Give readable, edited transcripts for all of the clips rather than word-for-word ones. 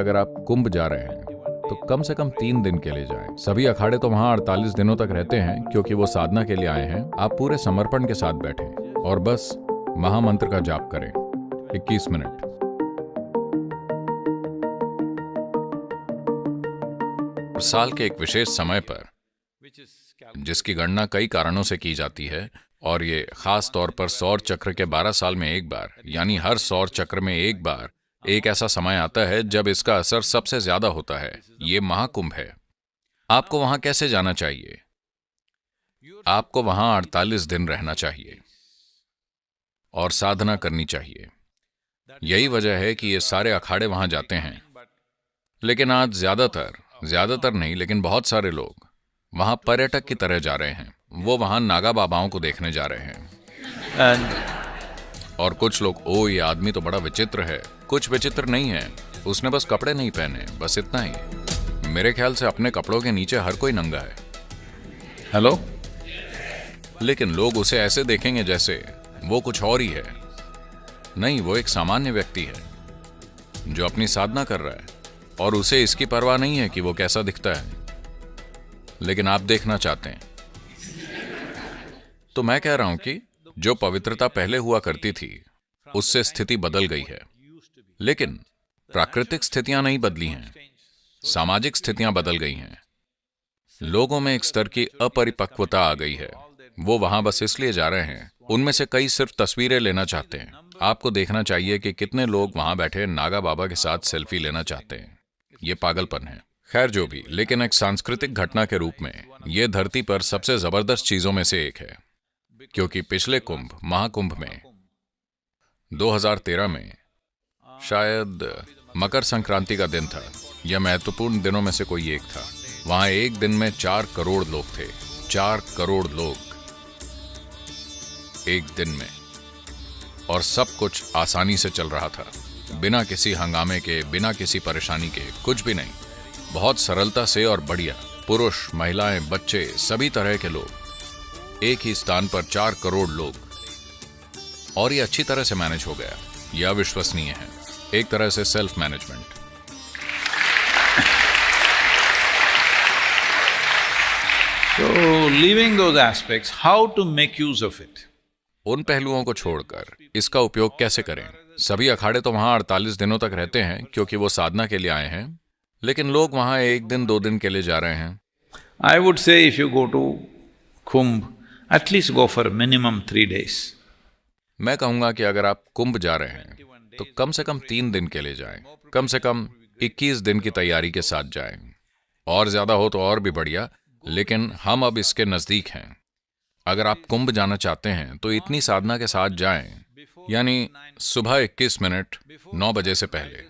अगर आप कुंभ जा रहे हैं तो कम से कम 3 दिन के लिए जाएं। सभी अखाड़े तो वहां 48 दिनों तक रहते हैं क्योंकि वो साधना के लिए आए हैं। आप पूरे समर्पण के साथ बैठें और बस महामंत्र का जाप करें 21 मिनट। साल के एक विशेष समय पर, जिसकी गणना कई कारणों से की जाती है, और ये खास तौर पर सौर चक्र के 12 साल में एक बार, यानी हर सौर चक्र में एक बार एक ऐसा समय आता है जब इसका असर सबसे ज्यादा होता है। ये महाकुंभ है। आपको वहां कैसे जाना चाहिए? आपको वहां 48 दिन रहना चाहिए और साधना करनी चाहिए। यही वजह है कि ये सारे अखाड़े वहां जाते हैं। लेकिन आज ज्यादातर नहीं, लेकिन बहुत सारे लोग वहां पर्यटक की तरह जा रहे हैं। वो वहां नागा बाबाओं को देखने जा रहे हैं। और कुछ लोग, ओ ये आदमी तो बड़ा विचित्र है। कुछ विचित्र नहीं है, उसने बस कपड़े नहीं पहने, बस इतना ही। मेरे ख्याल से अपने कपड़ों के नीचे हर कोई नंगा है। हेलो? लेकिन लोग उसे ऐसे देखेंगे जैसे वो कुछ और ही है। नहीं, वो एक सामान्य व्यक्ति है जो अपनी साधना कर रहा है और उसे इसकी परवाह नहीं है कि वो कैसा दिखता है। लेकिन आप देखना चाहते हैं। तो मैं कह रहा हूं कि जो पवित्रता पहले हुआ करती थी, उससे स्थिति बदल गई है। लेकिन प्राकृतिक स्थितियां नहीं बदली हैं, सामाजिक स्थितियां बदल गई हैं। लोगों में एक स्तर की अपरिपक्वता आ गई है। वो वहां बस इसलिए जा रहे हैं। उनमें से कई सिर्फ तस्वीरें लेना चाहते हैं। आपको देखना चाहिए कि कितने लोग वहां बैठे नागा बाबा के साथ सेल्फी लेना चाहते हैं। ये पागलपन है। खैर जो भी, लेकिन एक सांस्कृतिक घटना के रूप में यह धरती पर सबसे जबरदस्त चीजों में से एक है, क्योंकि पिछले कुंभ, महाकुंभ में 2013 में शायद मकर संक्रांति का दिन था। यह महत्वपूर्ण दिनों में से कोई एक था। वहां एक दिन में 4 करोड़ लोग थे। 4 करोड़ लोग एक दिन में, और सब कुछ आसानी से चल रहा था, बिना किसी हंगामे के, बिना किसी परेशानी के, कुछ भी नहीं। बहुत सरलता से और बढ़िया। पुरुष, महिलाएं, बच्चे, सभी तरह के लोग एक ही स्थान पर, 4 करोड़ लोग। और ये अच्छी तरह से मैनेज हो गया। यह अविश्वसनीय है, एक तरह से self management. So, leaving those aspects, how to make use of it? उन पहलुओं को छोड़कर इसका उपयोग कैसे करें? सभी अखाड़े तो वहां 48 दिनों तक रहते हैं क्योंकि वो साधना के लिए आए हैं। लेकिन लोग वहां 1 दिन 2 दिन के लिए जा रहे हैं। I would say if you go to Kumbh, at least go for minimum 3 days. मैं कहूंगा कि अगर आप कुंभ जा रहे हैं तो कम से कम 3 दिन के लिए जाएं। कम से कम 21 दिन की तैयारी के साथ जाएं। और ज्यादा हो तो और भी बढ़िया, लेकिन हम अब इसके नजदीक हैं। अगर आप कुंभ जाना चाहते हैं तो इतनी साधना के साथ जाएं, यानी सुबह 21 मिनट 9 बजे से पहले,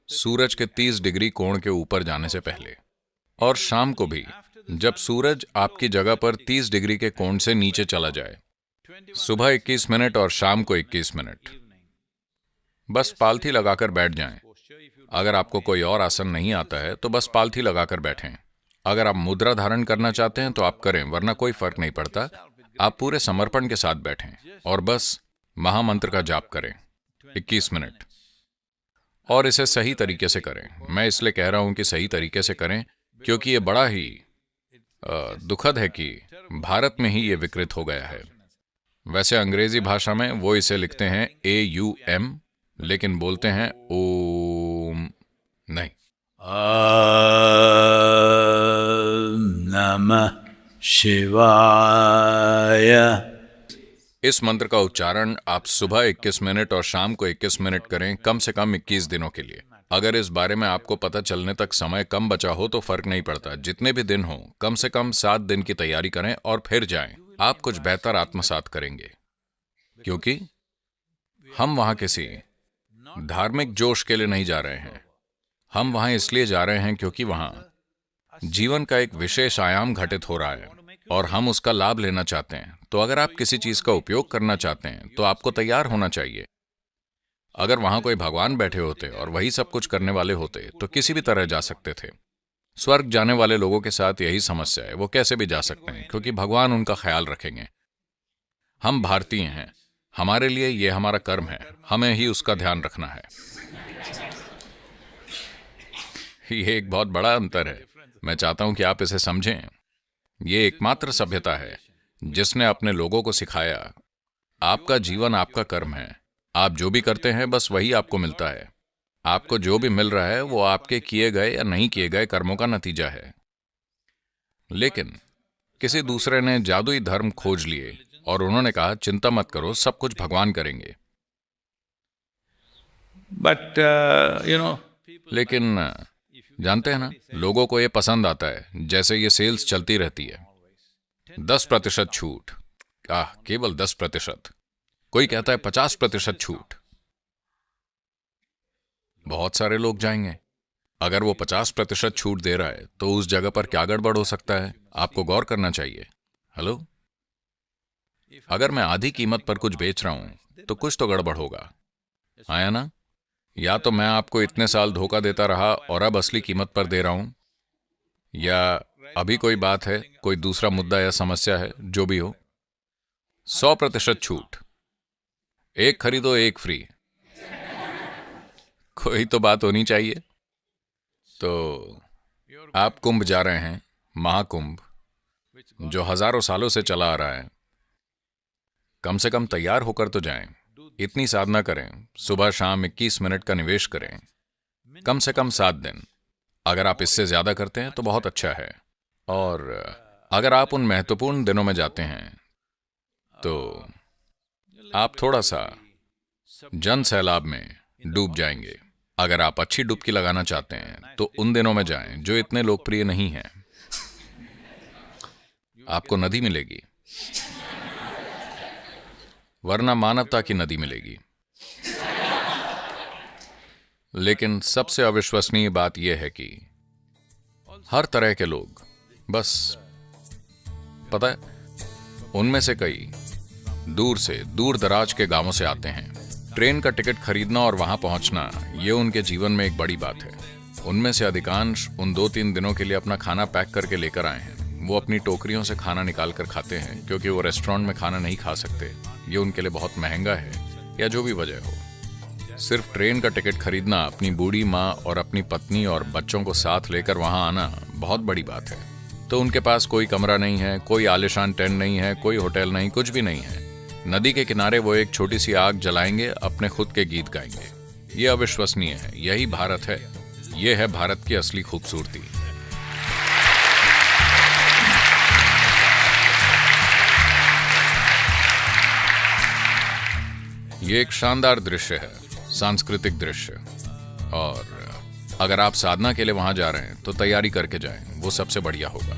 सूरज के 30 डिग्री कोण के ऊपर जाने से पहले, और शाम को भी जब सूरज आपकी जगह पर 30 डिग्री के कोण से नीचे चला जाए। सुबह 21 मिनट और शाम को 21 मिनट। बस पालथी लगाकर बैठ जाएं। अगर आपको कोई और आसन नहीं आता है तो बस पालथी लगाकर बैठें। अगर आप मुद्रा धारण करना चाहते हैं तो आप करें, वरना कोई फर्क नहीं पड़ता। आप पूरे समर्पण के साथ बैठें और बस महामंत्र का जाप करें 21 मिनट। और इसे सही तरीके से करें। मैं इसलिए कह रहा हूं कि सही तरीके से करें क्योंकि ये बड़ा ही दुखद है कि भारत में ही ये विकृत हो गया है। वैसे अंग्रेजी भाषा में वो इसे लिखते हैं AUM, लेकिन बोलते हैं ओम नहीं। नमः शिवाय। इस मंत्र का उच्चारण आप सुबह 21 मिनट और शाम को 21 मिनट करें, कम से कम 21 दिनों के लिए। अगर इस बारे में आपको पता चलने तक समय कम बचा हो तो फर्क नहीं पड़ता। जितने भी दिन हो, कम से कम 7 दिन की तैयारी करें और फिर जाएं। आप कुछ बेहतर आत्मसात करेंगे, क्योंकि हम वहां किसी धार्मिक जोश के लिए नहीं जा रहे हैं। हम वहां इसलिए जा रहे हैं क्योंकि वहां जीवन का एक विशेष आयाम घटित हो रहा है और हम उसका लाभ लेना चाहते हैं। तो अगर आप किसी चीज का उपयोग करना चाहते हैं तो आपको तैयार होना चाहिए। अगर वहां कोई भगवान बैठे होते और वही सब कुछ करने वाले होते तो किसी भी तरह जा सकते थे। स्वर्ग जाने वाले लोगों के साथ यही समस्या है, वो कैसे भी जा सकते हैं क्योंकि भगवान उनका ख्याल रखेंगे। हम भारतीय हैं, हमारे लिए यह हमारा कर्म है, हमें ही उसका ध्यान रखना है। ये एक बहुत बड़ा अंतर है। मैं चाहता हूं कि आप इसे समझें। ये एकमात्र सभ्यता है जिसने अपने लोगों को सिखाया, आपका जीवन आपका कर्म है। आप जो भी करते हैं बस वही आपको मिलता है। आपको जो भी मिल रहा है वो आपके किए गए या नहीं किए गए कर्मों का नतीजा है। लेकिन किसी दूसरे ने जादुई धर्म खोज लिए और उन्होंने कहा चिंता मत करो, सब कुछ भगवान करेंगे। But लेकिन जानते हैं ना, लोगों को ये पसंद आता है। जैसे ये सेल्स चलती रहती है, 10% छूट। केवल 10%। कोई कहता है 50% छूट। बहुत सारे लोग जाएंगे। अगर वो 50% छूट दे रहा है तो उस जगह पर क्या गड़बड़ हो सकता है, आपको गौर करना चाहिए। हेलो, अगर मैं आधी कीमत पर कुछ बेच रहा हूं तो कुछ तो गड़बड़ होगा, आया ना? या तो मैं आपको इतने साल धोखा देता रहा और अब असली कीमत पर दे रहा हूं, या अभी कोई बात है, कोई दूसरा मुद्दा या समस्या है, जो भी हो। 100% छूट, एक खरीदो एक फ्री। कोई तो बात होनी चाहिए। तो आप कुंभ जा रहे हैं, महाकुंभ, जो हजारों सालों से चला आ रहा है। कम से कम तैयार होकर तो जाएं। इतनी साधना करें, सुबह शाम 21 मिनट का निवेश करें, कम से कम 7 दिन। अगर आप इससे ज्यादा करते हैं तो बहुत अच्छा है। और अगर आप उन महत्वपूर्ण दिनों में जाते हैं तो आप थोड़ा सा जन सैलाब में डूब जाएंगे। अगर आप अच्छी डुबकी लगाना चाहते हैं तो उन दिनों में जाएं जो इतने लोकप्रिय नहीं हैं। आपको नदी मिलेगी, वरना मानवता की नदी मिलेगी। लेकिन सबसे अविश्वसनीय बात यह है कि हर तरह के लोग, बस पता है, उनमें से कई दूर से, दूर दराज के गांवों से आते हैं। ट्रेन का टिकट खरीदना और वहां पहुंचना, ये उनके जीवन में एक बड़ी बात है। उनमें से अधिकांश उन 2-3 दिनों के लिए अपना खाना पैक करके लेकर आए हैं। वो अपनी टोकरियों से खाना निकाल कर खाते हैं, क्योंकि वो रेस्टोरेंट में खाना नहीं खा सकते, ये उनके लिए बहुत महंगा है, या जो भी वजह हो। सिर्फ ट्रेन का टिकट खरीदना, अपनी बूढ़ी माँ और अपनी पत्नी और बच्चों को साथ लेकर वहां आना बहुत बड़ी बात है। तो उनके पास कोई कमरा नहीं है, कोई आलिशान टेंट नहीं है, कोई होटल नहीं, कुछ भी नहीं है। नदी के किनारे वो एक छोटी सी आग जलाएंगे, अपने खुद के गीत गाएंगे। ये अविश्वसनीय है। यही भारत है। ये है भारत की असली खूबसूरती। ये एक शानदार दृश्य है, सांस्कृतिक दृश्य। और अगर आप साधना के लिए वहां जा रहे हैं तो तैयारी करके जाएं, वो सबसे बढ़िया होगा।